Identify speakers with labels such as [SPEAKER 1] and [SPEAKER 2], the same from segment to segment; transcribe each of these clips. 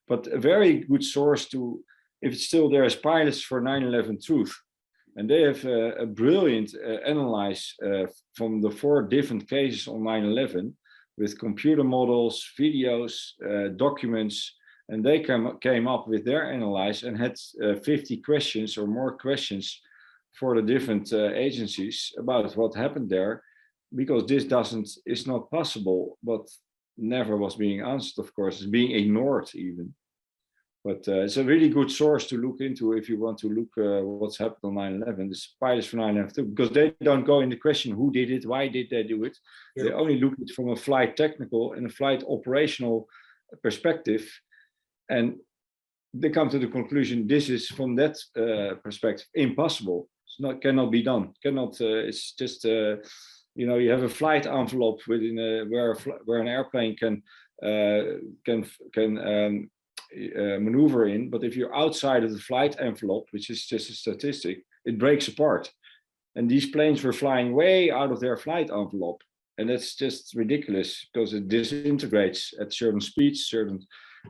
[SPEAKER 1] But a very good source to, if it's still there, is Pilots for 9/11 Truth. And they have a brilliant analyze from the 4 different cases on 9/11 with computer models, videos, documents, and they came up with their analyze and had 50 questions or more questions for the different agencies about what happened there, because this is not possible, but never was being answered, of course, it's being ignored even. But it's a really good source to look into if you want to look what's happened on 9/11. This Pilots for 9/11 too, because they don't go in the question who did it, why did they do it. Yeah. They only look at it from a flight technical and a flight operational perspective, and they come to the conclusion this is from that perspective impossible. It's not, cannot be done. Cannot. It's just you know, you have a flight envelope within where an airplane can maneuver in, but if you're outside of the flight envelope, which is just a statistic, it breaks apart. And these planes were flying way out of their flight envelope, and that's just ridiculous because it disintegrates at certain speeds, certain,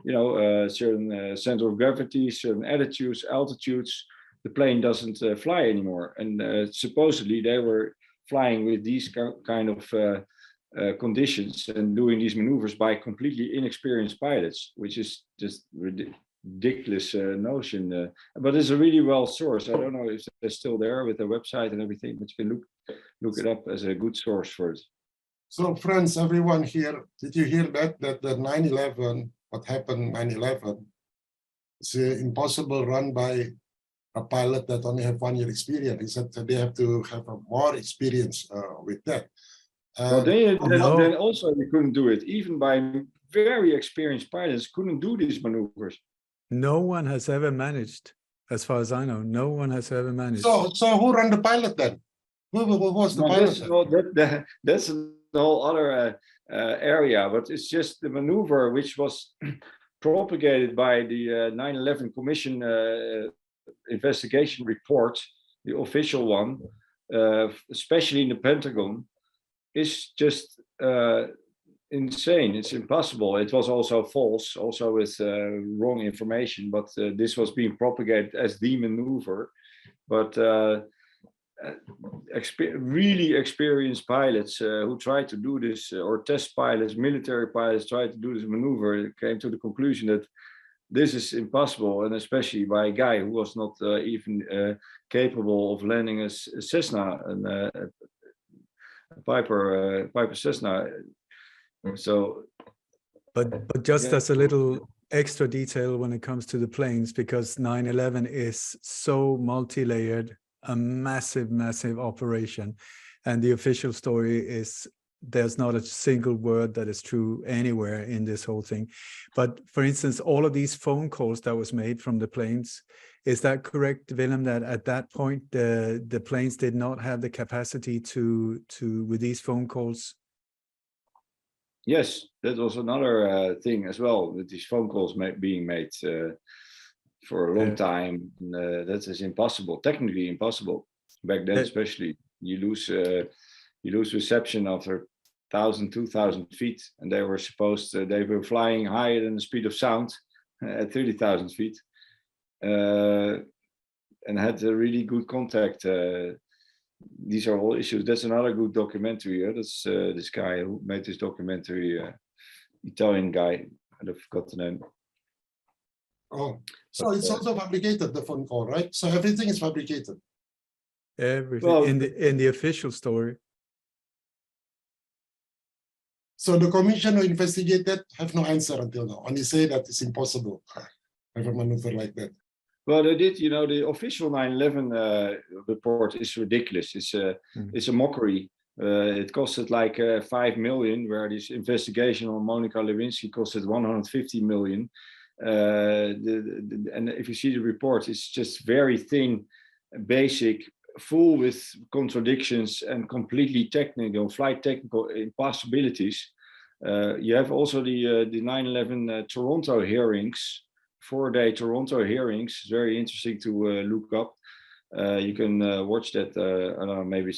[SPEAKER 1] you know, certain center of gravity, certain altitudes. The plane doesn't fly anymore, and supposedly they were flying with these kind of conditions and doing these maneuvers by completely inexperienced pilots, which is just ridiculous notion. But it's a really well source. I don't know if they're still there with their website and everything, but you can look it up as a good source for it.
[SPEAKER 2] So friends, everyone here, did you hear that the 9/11, what happened 9/11, it's impossible run by a pilot that only have 1 year experience. Is that they have to have a more experience with that.
[SPEAKER 1] Well, then also you couldn't do it. Even by very experienced pilots couldn't do these maneuvers.
[SPEAKER 3] No one has ever managed, as far as I know. No one has ever managed.
[SPEAKER 2] So who ran the pilot then? Who was the pilot?
[SPEAKER 1] That's a whole other area, but it's just the maneuver which was propagated by the 9/11 Commission investigation report, the official one, especially in the Pentagon, is just insane. It's impossible. It was also false, also with wrong information, but this was being propagated as the maneuver. But really experienced pilots who tried to do this, or test pilots, military pilots tried to do this maneuver, came to the conclusion that this is impossible, and especially by a guy who was not even capable of landing a Cessna, a Piper Cessna. So,
[SPEAKER 3] but just as a little extra detail when it comes to the planes, because 9/11 is so multi-layered, a massive operation, and the official story is there's not a single word that is true anywhere in this whole thing. But for instance, all of these phone calls that was made from the planes, is that correct, Willem, that at that point the planes did not have the capacity to with these phone calls?
[SPEAKER 1] Yes, that was another thing as well, with these phone calls being made for a long time. That is impossible, technically impossible. Back then, especially, you lose reception after 1,000, 2,000 feet, and they were flying higher than the speed of sound at 30,000 feet, and had a really good contact. These are all issues. That's another good documentary. That's this guy who made this documentary, Italian guy. I forgot the name.
[SPEAKER 2] Oh, so it's also fabricated, the phone call, right? So everything is fabricated.
[SPEAKER 3] Everything, well, in the official story.
[SPEAKER 2] So the commission who investigated have no answer until now. Only say that it's impossible to have a maneuver like that.
[SPEAKER 1] Well, they did. You know, the official 9/11 report is ridiculous. It's a mockery. It costed like 5 million, where this investigation on Monica Lewinsky costed 150 million. And if you see the report, it's just very thin, basic, full with contradictions and completely technical, flight technical impossibilities. You have also the 9/11 Toronto hearings, 4-day Toronto hearings. It's very interesting to look up. You can watch that. I don't know, maybe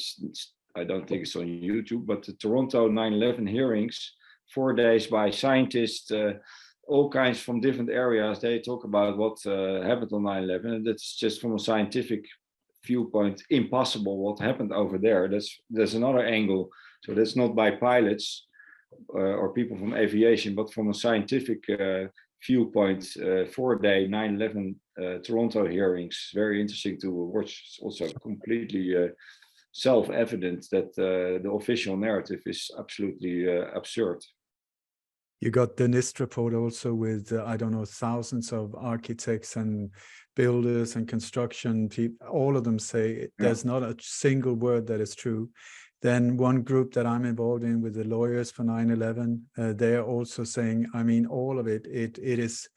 [SPEAKER 1] I don't think it's on YouTube, but the Toronto 9/11 hearings, 4 days by scientists, all kinds from different areas. They talk about what happened on 9/11, and that's just from a scientific viewpoint impossible what happened over there. There's another angle. So that's not by pilots or people from aviation, but from a scientific viewpoint. 4-day 9/11 Toronto hearings, very interesting to watch. It's also completely self-evident that the official narrative is absolutely absurd.
[SPEAKER 3] You got the NIST report also with, I don't know, thousands of architects and builders and construction people. All of them say there's not a single word that is true. Then one group that I'm involved in with the lawyers for 9/11, they're also saying, I mean, all of it is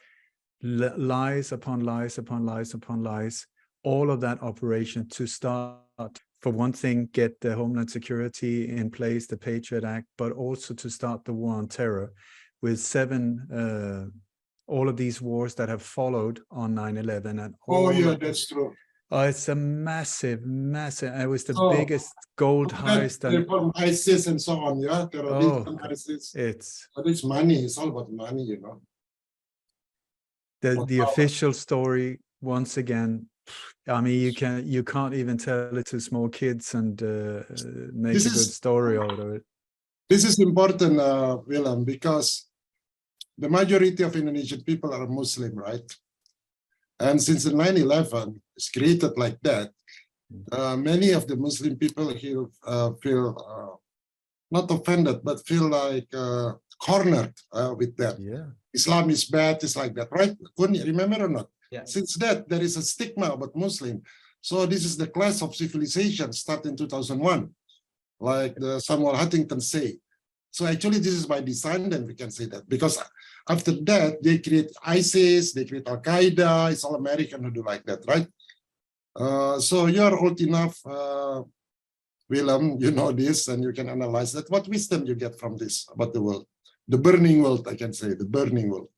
[SPEAKER 3] lies upon lies upon lies upon lies. All of that operation to start, for one thing, get the Homeland Security in place, the Patriot Act, but also to start the war on terror with 7, all of these wars that have followed on 9/11. And
[SPEAKER 2] Oh, yeah, that's true.
[SPEAKER 3] it's a massive, it was the biggest gold heist.
[SPEAKER 2] From ISIS and so on, yeah? Terrorism, ISIS. But it's money, it's all about money, you know.
[SPEAKER 3] The official story, once again, I mean, you can't even tell it to small kids and make a good story out of it.
[SPEAKER 2] This is important, Willem, because the majority of Indonesian people are Muslim, right? And since the 9/11 is created like that, many of the Muslim people here feel not offended, but feel like cornered with that.
[SPEAKER 3] Yeah.
[SPEAKER 2] Islam is bad, it's like that, right? Couldn't you remember or not?
[SPEAKER 4] Yeah.
[SPEAKER 2] Since that, there is a stigma about Muslim. So this is the clash of civilization start in 2001, like Samuel Huntington say. So actually this is by design, then we can say that, because after that, they create ISIS, they create Al-Qaeda, it's all American who do like that, right? So you're old enough, Willem, you know this, and you can analyze that. What wisdom you get from this about the world? The burning world, I can say, the burning world.